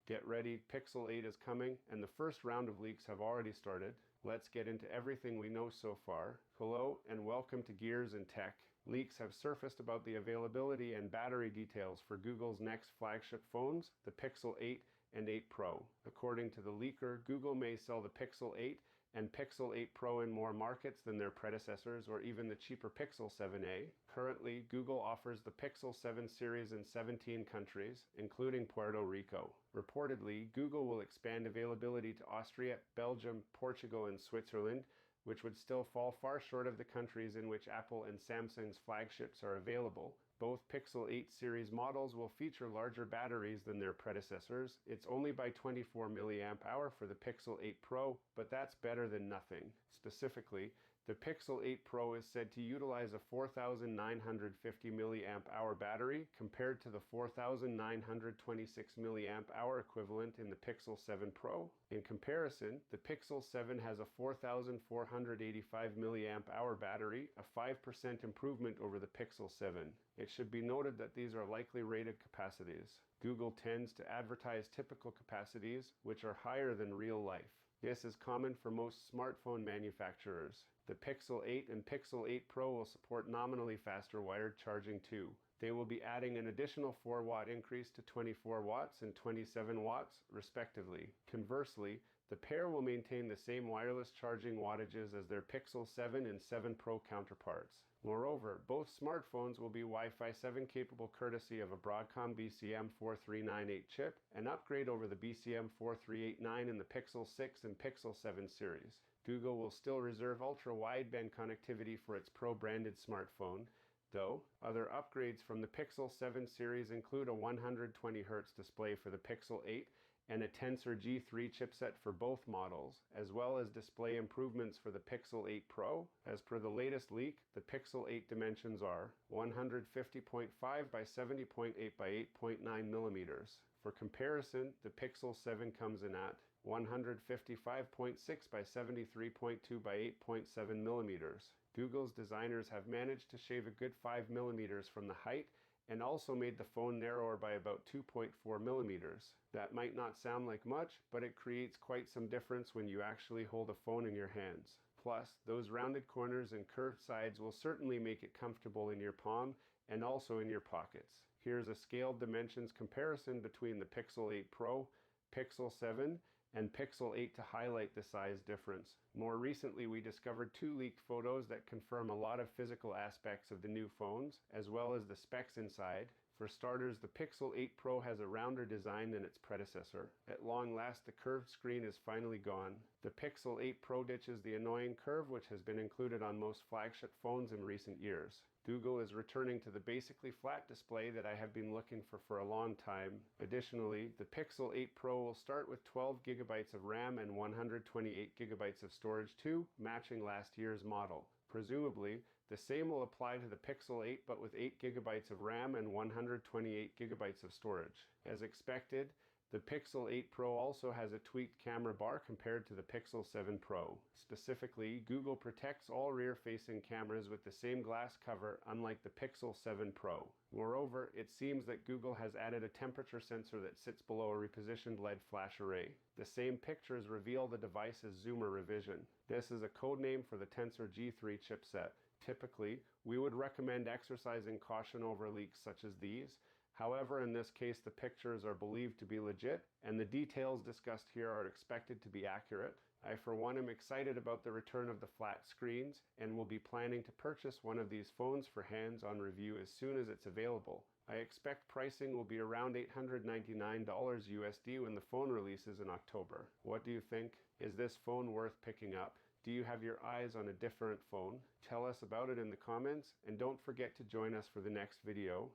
Get ready, Pixel 8 is coming, and the first round of leaks have already started. Let's get into everything we know so far. Hello, and welcome to Gears and Tech. Leaks have surfaced about the availability and battery details for Google's next flagship phones, the Pixel 8 and 8 Pro. According to the leaker, Google may sell the Pixel 8 and Pixel 8 Pro in more markets than their predecessors or even the cheaper Pixel 7a. Currently, Google offers the Pixel 7 series in 17 countries, including Puerto Rico. Reportedly, Google will expand availability to Austria, Belgium, Portugal, and Switzerland, which would still fall far short of the countries in which Apple and Samsung's flagships are available. Both Pixel 8 series models will feature larger batteries than their predecessors. It's only by 24 mAh for the Pixel 8 Pro, but that's better than nothing. Specifically, the Pixel 8 Pro is said to utilize a 4,950 mAh battery compared to the 4,926 mAh equivalent in the Pixel 7 Pro. In comparison, the Pixel 7 has a 4,485 mAh battery, a 5% improvement over the Pixel 7. It should be noted that these are likely rated capacities. Google tends to advertise typical capacities, which are higher than real life. This is common for most smartphone manufacturers. The Pixel 8 and Pixel 8 Pro will support nominally faster wired charging too. They will be adding an additional 4-watt increase to 24 watts and 27 watts, respectively. Conversely, the pair will maintain the same wireless charging wattages as their Pixel 7 and 7 Pro counterparts. Moreover, both smartphones will be Wi-Fi 7 capable courtesy of a Broadcom BCM4398 chip, an upgrade over the BCM4389 in the Pixel 6 and Pixel 7 series. Google will still reserve ultra-wideband connectivity for its Pro-branded smartphone, though. Other upgrades from the Pixel 7 series include a 120Hz display for the Pixel 8 and a Tensor G3 chipset for both models, as well as display improvements for the Pixel 8 Pro. As per the latest leak, the Pixel 8 dimensions are 150.5 by 70.8 by 8.9 millimeters. For comparison, the Pixel 7 comes in at 155.6 by 73.2 by 8.7 millimeters. Google's designers have managed to shave a good 5 millimeters from the height and also made the phone narrower by about 2.4 millimeters. That might not sound like much, but it creates quite some difference when you actually hold a phone in your hands. Plus, those rounded corners and curved sides will certainly make it comfortable in your palm and also in your pockets. Here's a scaled dimensions comparison between the Pixel 8 Pro, Pixel 7, and Pixel 8 to highlight the size difference. More recently, we discovered 2 leaked photos that confirm a lot of physical aspects of the new phones, as well as the specs inside. For starters, the Pixel 8 Pro has a rounder design than its predecessor. At long last, the curved screen is finally gone. The Pixel 8 Pro ditches the annoying curve which has been included on most flagship phones in recent years. Google is returning to the basically flat display that I have been looking for a long time. Additionally, the Pixel 8 Pro will start with 12 GB of RAM and 128 GB of storage too, matching last year's model. Presumably, the same will apply to the Pixel 8 but with 8 GB of RAM and 128 GB of storage. As expected, the Pixel 8 Pro also has a tweaked camera bar compared to the Pixel 7 Pro. Specifically, Google protects all rear-facing cameras with the same glass cover, unlike the Pixel 7 Pro. Moreover, it seems that Google has added a temperature sensor that sits below a repositioned LED flash array. The same pictures reveal the device's zoomer revision. This is a code name for the Tensor G3 chipset. Typically, we would recommend exercising caution over leaks such as these. However, in this case, the pictures are believed to be legit, and the details discussed here are expected to be accurate. I, for one, am excited about the return of the flat screens, and will be planning to purchase one of these phones for hands-on review as soon as it's available. I expect pricing will be around $899 USD when the phone releases in October. What do you think? Is this phone worth picking up? Do you have your eyes on a different phone? Tell us about it in the comments, and don't forget to join us for the next video.